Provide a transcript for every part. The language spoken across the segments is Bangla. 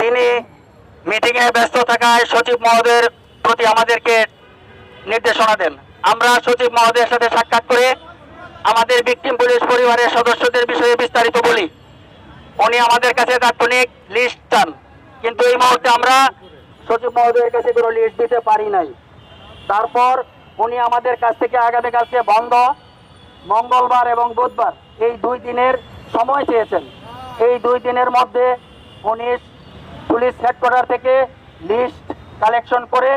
তিনি মিটিংয়ে ব্যস্ত থাকায় সচিব মহোদয়ের প্রতি আমাদেরকে নির্দেশনা দেন। আমরা সচিব মহোদয়ের সাথে সাক্ষাৎ করে আমাদের ভিকটিম পুলিশ পরিবারের সদস্যদের বিষয়ে বিস্তারিত বলি। উনি আমাদের কাছে তাৎক্ষণিক লিস্ট চান, কিন্তু এই মুহূর্তে আমরা সচিব মহোদয়ের কাছে কোনো লিস্ট দিতে পারি নাই। তারপর উনি আমাদের কাছ থেকে আগামীকালকে বন্ধ, মঙ্গলবার এবং বুধবার এই 2 দিনের সময় চেয়েছেন। এই 2 দিনের মধ্যে উনি পুলিশ হেডকোয়ার্টার থেকে লিস্ট কালেকশন করে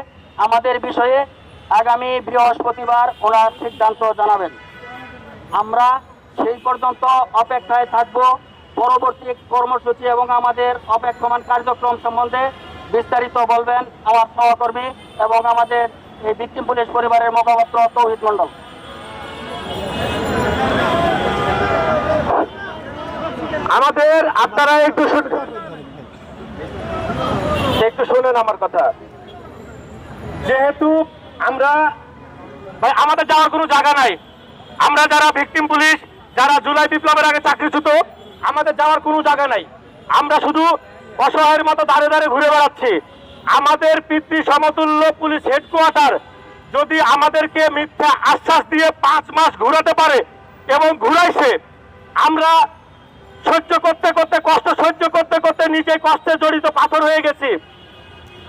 আমাদের বিষয়ে আগামী বৃহস্পতিবার ওনার সিদ্ধান্ত জানাবেন। আমরা সেই পর্যন্ত অপেক্ষায় থাকব। পরবর্তী কর্মসূচি এবং আমাদের অপেক্ষমান কার্যক্রম সম্বন্ধে বিস্তারিত বলবেন আমার সহকর্মী এবং আমাদের এই ভিকটিম পুলিশ পরিবারের মুখপাত্র তৌহিদ মন্ডল। আমাদের আপনারা একটু শুনেন আমার কথা। যেহেতু আমরা আমাদের যাওয়ার কোনো জায়গা নাই, আমরা যারা ভিকটিম পুলিশ, যারা জুলাই বিপ্লবের আগে চাকরিচ্যুত, আমাদের যাওয়ার কোনো জায়গা নাই। আমরা শুধু অসহায়ের মতো দাঁড়ে দাঁড়ে ঘুরে বেড়াচ্ছি। আমাদের পিতৃ সমতুল্য পুলিশ হেডকোয়ার্টার যদি আমাদেরকে মিথ্যা আশ্বাস দিয়ে 5 মাস ঘুরাতে পারে এবং ঘুরাইছে, আমরা সহ্য করতে করতে, কষ্ট সহ্য করতে করতে নিজে কষ্টে জড়িত পাথর হয়ে গেছি।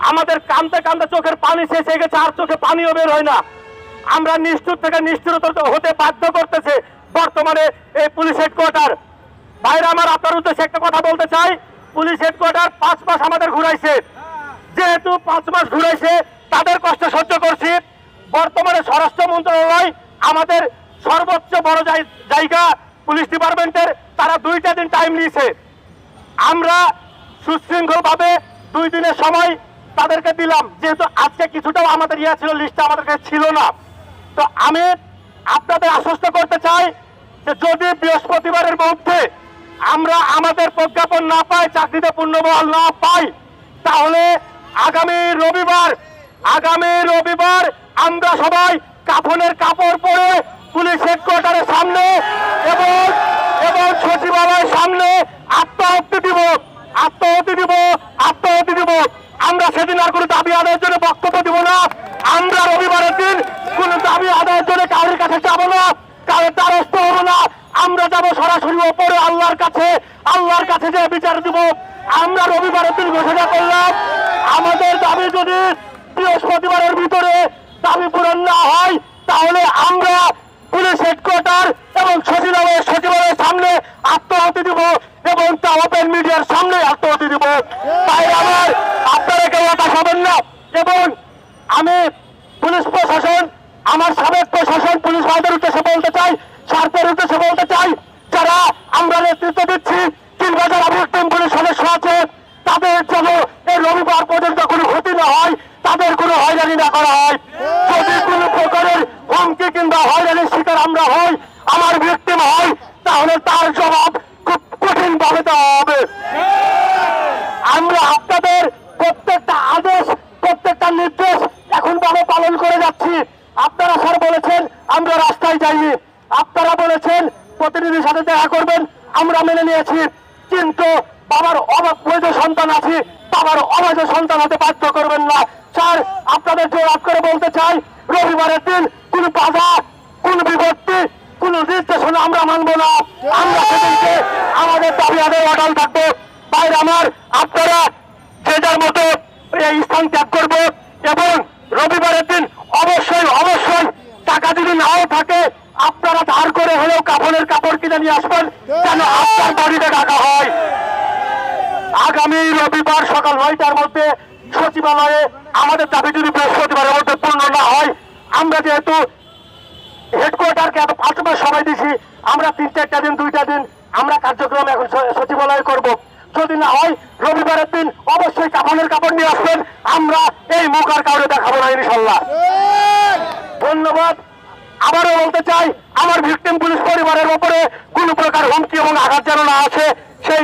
আমাদের কাঁদতে কাঁদতে চোখের পানি শেষ হয়ে গেছে, আর চোখে পানিও বের হয় না। আমরা নিষ্ঠুর থেকে নিষ্ঠুরতা হতে বাধ্য করতেছে বর্তমানে এই পুলিশ হেডকোয়ার্টার। ভাইরা আমার, আপনার উদ্দেশ্যে একটা কথা বলতে চাই। পুলিশ হেডকোয়ার্টার 5 মাস আমাদের ঘুরাইছে। যেহেতু 5 মাস ঘুরাইছে, তাদের কষ্ট সহ্য করছি। বর্তমানে স্বরাষ্ট্র মন্ত্রণালয় আমাদের সর্বোচ্চ বড় জায়গা পুলিশ ডিপার্টমেন্টের, তারা 2টা দিন টাইম নিয়েছে। আমরা সুশৃঙ্খলভাবে 2 দিনের সময় তাদেরকে দিলাম, যেহেতু আজকে কিছুটাও আমাদের ছিল, লিস্টটা আমাদের কাছে ছিল না। তো আমি আপনাদের আশ্বস্ত করতে চাই যে যদি বৃহস্পতিবারের মধ্যে আমরা আমাদের প্রজ্ঞাপন না পাই, চাকরিতে পূর্ণবহাল না পাই, তাহলে আগামী রবিবার আমরা সবাই কাফনের কাপড় পরে পুলিশ হেডকোয়ার্টারের সামনে এবং সচিবালয়ের সামনে আত্মাহুতি দিব। আমরা সেদিন আর কোনো দাবি আদায়ের জন্য বক্তব্য দিব না। আমরা রবিবারের দিন কোনো দাবি আদায়ের জন্য কারোর কাছে যাব না, কারোর দ্বারস্থ হবো না। আমরা যাব সরাসরি ওপরে আল্লাহর কাছে যে বিচার দিব। আমরা রবিবারের দিন ঘোষণা করলাম, আমাদের দাবি যদি বৃহস্পতিবারের ভিতরে দাবি পূরণ না হয়, তাহলে আমরা পুলিশ হেডকোয়ার্টার এবং সচিবালয়ের সামনে আত্মাহুতি দিব এবং তা ওপেন মিডিয়ার সামনে আত্মাহুতি দিব। তাই আমার আপনারা কেউ হতাশ হবেন না। এবং আমি পুলিশ প্রশাসন, আমার সাবেক প্রশাসন পুলিশ ভাইদের উদ্দেশ্যে বলতে চাই, স্বার্থের উদ্দেশ্যে বলতে চাই, যারা আমরা নেতৃত্ব দিচ্ছি কিংবা যারা ভিকটিম পুলিশ সদস্য আছে, তাদের যেন এই রবিবার পর্যন্ত কোনো ক্ষতি না হয়, তাদের কোনো হয়রানি না করা হয়। যদি কোনো প্রকারের হুমকি কিংবা হয়রানির শিকার আমরা হই, আমার ভিকটিম হয়, তাহলে তার জবাব খুব কঠিন ভাবে দেওয়া হবে। আমরা আপনাদের প্রত্যেকটা আদেশ, প্রত্যেকটা নির্দেশ এখন ভাবে পালন করে যাচ্ছি। আপনারা স্যার বলেছেন আমরা রাস্তায় যাইনি, আপনারা বলেছেন প্রতিনিধির সাথে দেখা করবেন, আমরা মেনে নিয়েছি। কিন্তু বাবার অবৈধ সন্তান আছে, বাবার অবৈধ সন্তান হতে বাধ্য করবেন না। স্যার, আপনাদের জোর করে বলতে চাই, রবিবারের দিন কোন বাধা, কোন বিভক্তি, কোন নির্দেশনা আমরা মানবো না। আমরা সেদিনকে আমাদের দাবি আদায় অটল থাকবো। বাইরে আমার, আপনারা যে যার মতো এই স্থান ত্যাগ করবো এবং রবিবারের দিন অবশ্যই টাকা যদি নাও থাকে, আপনারা ধার করে হলেও কাফনের কাপড় কিনে নিয়ে আসবেন, যেন আপনার বাড়িতে ডাকা হয়। আগামী রবিবার সকাল 9টার মধ্যে সচিবালয়ে আমাদের দাবি যদি বৃহস্পতিবারের মধ্যে পূর্ণ না হয়, আমরা যেহেতু হেডকোয়ার্টারকে এত 5 মাস সময় দিছি, আমরা 3-4টা দিন 2টা দিন আমরা কার্যক্রম এখন সচিবালয়ে করব। যদি না হয় রবিবারের দিন অবশ্যই কাফনের কাপড় নিয়ে আসবেন, আমরা এই মুখ আর কাউরে দেখাবো না ইনশাল্লাহ। ধন্যবাদ। আবারও বলতে চাই, আমার ভিকটিম পুলিশ পরিবারের উপরে কোনো প্রকার হুমকি এবং আঘাত যেন না আসে, সেই